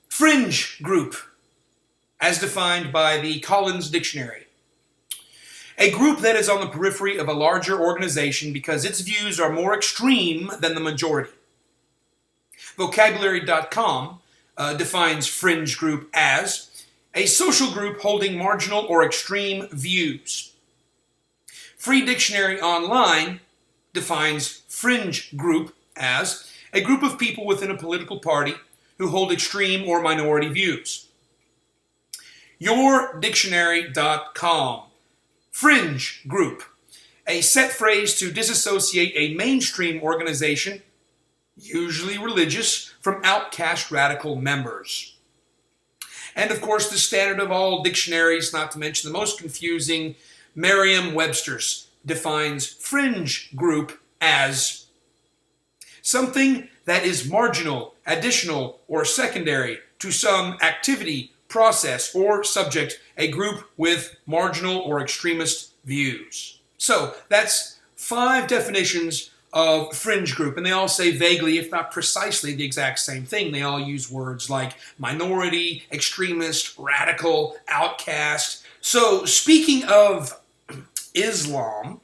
Fringe group, as defined by the Collins Dictionary. A group that is on the periphery of a larger organization because its views are more extreme than the majority. Vocabulary.com defines fringe group as a social group holding marginal or extreme views. Free Dictionary Online defines fringe group as a group of people within a political party who hold extreme or minority views. YourDictionary.com. Fringe group, a set phrase to disassociate a mainstream organization, usually religious, from outcast radical members. And of course, the standard of all dictionaries, not to mention the most confusing, Merriam-Webster's, defines fringe group as something that is marginal, additional, or secondary to some activity, process, or subject, a group with marginal or extremist views. So that's 5 definitions of fringe group, and they all say vaguely, if not precisely, the exact same thing. They all use words like minority, extremist, radical, outcast. So speaking of Islam,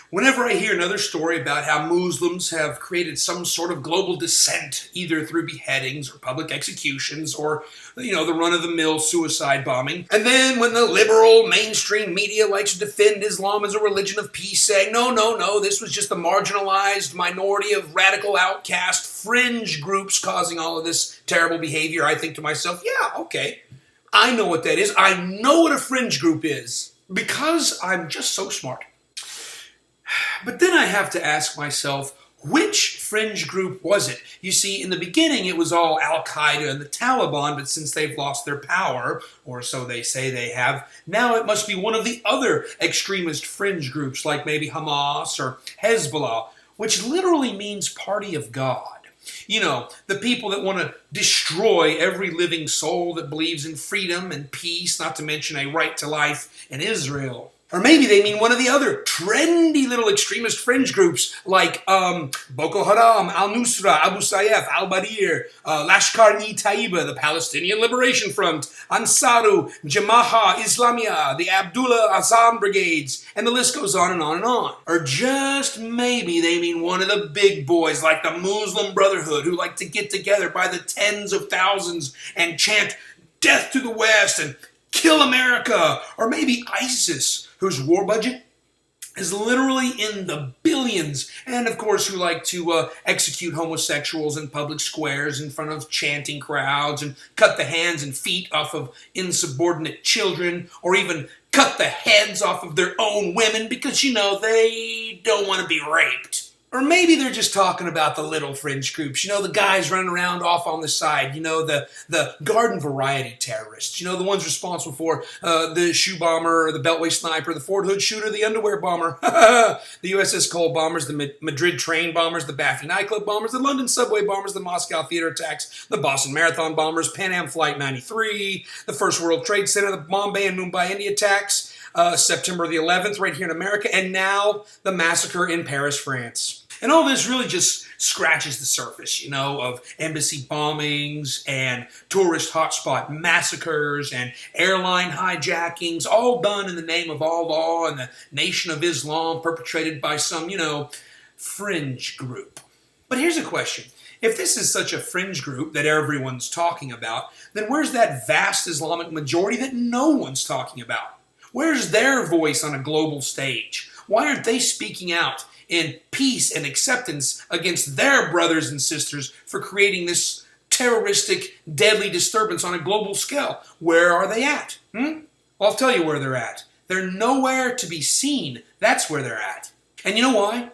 whenever I hear another story about how Muslims have created some sort of global dissent, either through beheadings or public executions or, the run-of-the-mill suicide bombing, and then when the liberal mainstream media likes to defend Islam as a religion of peace, saying, no, this was just a marginalized minority of radical outcast fringe groups causing all of this terrible behavior, I think to myself, yeah, okay, I know what that is. I know what a fringe group is because I'm just so smart. But then I have to ask myself, which fringe group was it? You see, in the beginning it was all Al-Qaeda and the Taliban, but since they've lost their power, or so they say they have, now it must be one of the other extremist fringe groups, like maybe Hamas or Hezbollah, which literally means party of God. The people that want to destroy every living soul that believes in freedom and peace, not to mention a right to life in Israel. Or maybe they mean one of the other trendy little extremist fringe groups like Boko Haram, Al-Nusra, Abu Sayyaf, Al-Badir, Lashkar-e-Taiba, the Palestinian Liberation Front, Ansaru, Jamaah Islamiyah, the Abdullah Azam Brigades, and the list goes on and on and on. Or just maybe they mean one of the big boys like the Muslim Brotherhood who like to get together by the tens of thousands and chant death to the West and kill America. Or maybe ISIS, whose war budget is literally in the billions, and of course who like to execute homosexuals in public squares in front of chanting crowds and cut the hands and feet off of insubordinate children, or even cut the heads off of their own women because, they don't want to be raped. Or maybe they're just talking about the little fringe groups, the guys running around off on the side, the garden variety terrorists, the ones responsible for the shoe bomber, or the Beltway sniper, the Ford Hood shooter, the underwear bomber, the USS Cole bombers, the Madrid train bombers, the Baffy nightclub bombers, the London subway bombers, the Moscow theater attacks, the Boston Marathon bombers, Pan Am Flight 93, the First World Trade Center, the Bombay and Mumbai, India attacks, September the 11th right here in America, and now the massacre in Paris, France. And all this really just scratches the surface, of embassy bombings and tourist hotspot massacres and airline hijackings, all done in the name of Allah and the Nation of Islam, perpetrated by some, fringe group. But here's a question. If this is such a fringe group that everyone's talking about, then where's that vast Islamic majority that no one's talking about? Where's their voice on a global stage? Why aren't they speaking out in peace and acceptance against their brothers and sisters for creating this terroristic, deadly disturbance on a global scale? Where are they at? Well, I'll tell you where they're at. They're nowhere to be seen. That's where they're at. And you know why?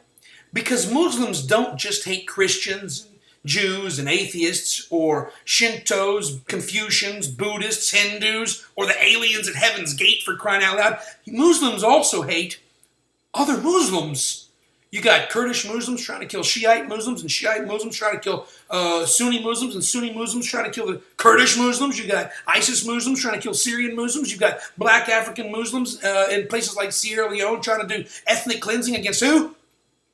Because Muslims don't just hate Christians, Jews, and atheists, or Shintos, Confucians, Buddhists, Hindus, or the aliens at Heaven's Gate, for crying out loud. Muslims also hate other Muslims. You got Kurdish Muslims trying to kill Shiite Muslims, and Shiite Muslims trying to kill Sunni Muslims, and Sunni Muslims trying to kill the Kurdish Muslims. You got ISIS Muslims trying to kill Syrian Muslims. You got black African Muslims in places like Sierra Leone trying to do ethnic cleansing against who?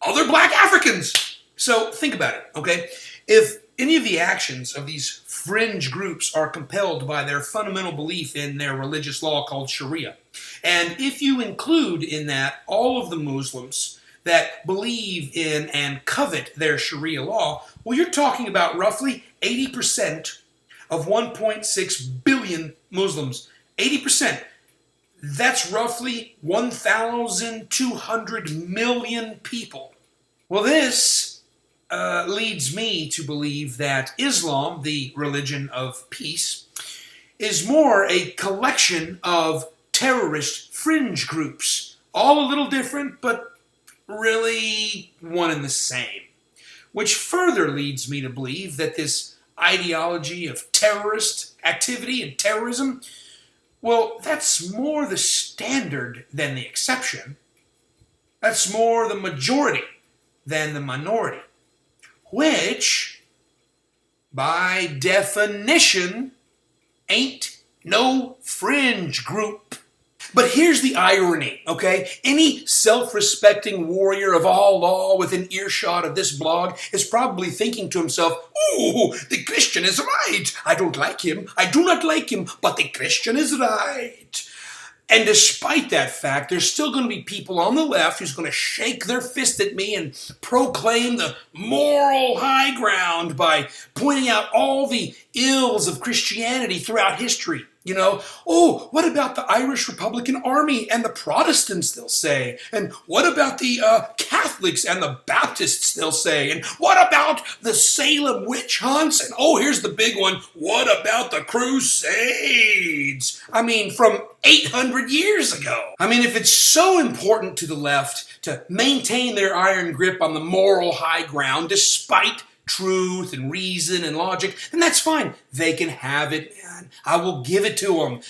Other black Africans. So think about it, okay? If Any of the actions of these fringe groups are compelled by their fundamental belief in their religious law called Sharia. And if you include in that all of the Muslims that believe in and covet their Sharia law, well, you're talking about roughly 80% of 1.6 billion Muslims. 80%. That's roughly 1,200 million people. Well, this leads me to believe that Islam, the religion of peace, is more a collection of terrorist fringe groups, all a little different, but really one and the same. Which further leads me to believe that this ideology of terrorist activity and terrorism, well, that's more the standard than the exception. That's more the majority than the minority, which, by definition, ain't no fringe group. But here's the irony, okay? Any self-respecting warrior of all law within earshot of this blog is probably thinking to himself, ooh, the Christian is right. I don't like him. I do not like him, but the Christian is right. And despite that fact, there's still going to be people on the left who's going to shake their fist at me and proclaim the moral high ground by pointing out all the ills of Christianity throughout history. You know, oh, what about the Irish Republican Army and the Protestants, they'll say? And what about the Catholics and the Baptists, they'll say? And what about the Salem witch hunts? And oh, here's the big one, what about the Crusades? I mean, from 800 years ago. I mean, if it's so important to the left to maintain their iron grip on the moral high ground despite truth and reason and logic, then that's fine. They can have it, man. I will give it to them.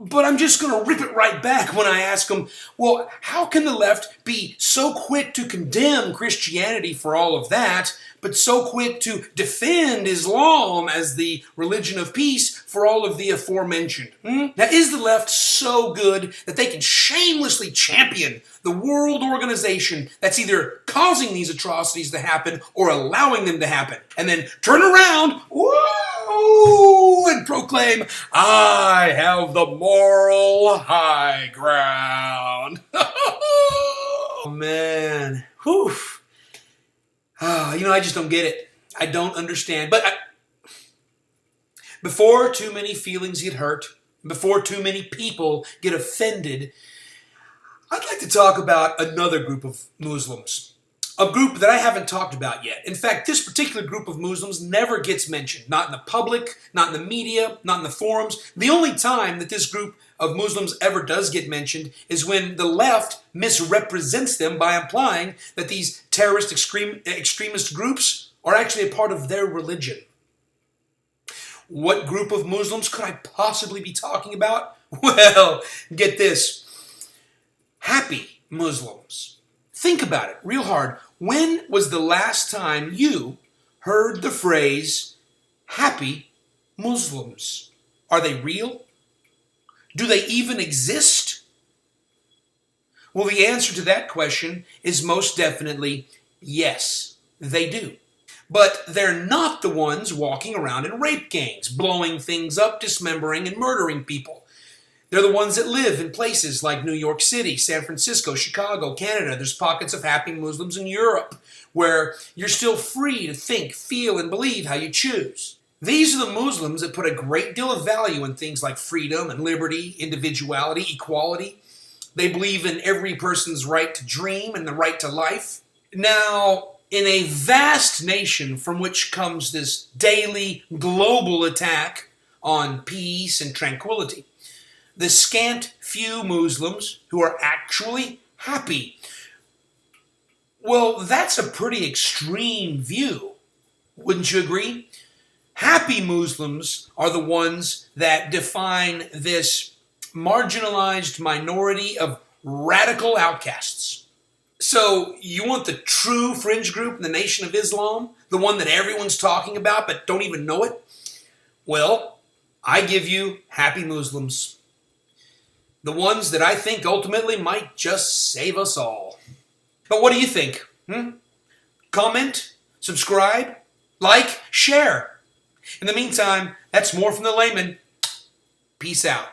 But I'm just going to rip it right back when I ask them, well, how can the left be so quick to condemn Christianity for all of that, but so quick to defend Islam as the religion of peace for all of the aforementioned? Now, is the left so good that they can shamelessly champion the world organization that's either causing these atrocities to happen or allowing them to happen, and then turn around, woo, and proclaim, I have the moral high ground? Oh, man. Whew. I just don't get it. I don't understand. But before too many feelings get hurt, before too many people get offended, I'd like to talk about another group of Muslims. A group that I haven't talked about yet. In fact, this particular group of Muslims never gets mentioned. Not in the public, not in the media, not in the forums. The only time that this group of Muslims ever does get mentioned is when the left misrepresents them by implying that these terrorist extremist groups are actually a part of their religion. What group of Muslims could I possibly be talking about? Well, get this. Happy Muslims. Think about it real hard. When was the last time you heard the phrase happy Muslims? Are they real? Do they even exist? Well, the answer to that question is most definitely yes, they do. But they're not the ones walking around in rape gangs, blowing things up, dismembering, and murdering people. They're the ones that live in places like New York City, San Francisco, Chicago, Canada. There's pockets of happy Muslims in Europe where you're still free to think, feel, and believe how you choose. These are the Muslims that put a great deal of value in things like freedom and liberty, individuality, equality. They believe in every person's right to dream and the right to life. Now, in a vast nation from which comes this daily global attack on peace and tranquility, the scant few Muslims who are actually happy, well, that's a pretty extreme view. Wouldn't you agree? Happy Muslims are the ones that define this marginalized minority of radical outcasts. So you want the true fringe group in the Nation of Islam, the one that everyone's talking about but don't even know it? Well, I give you happy Muslims. The ones that I think ultimately might just save us all. But what do you think? Comment, subscribe, like, share. In the meantime, that's more from the layman. Peace out.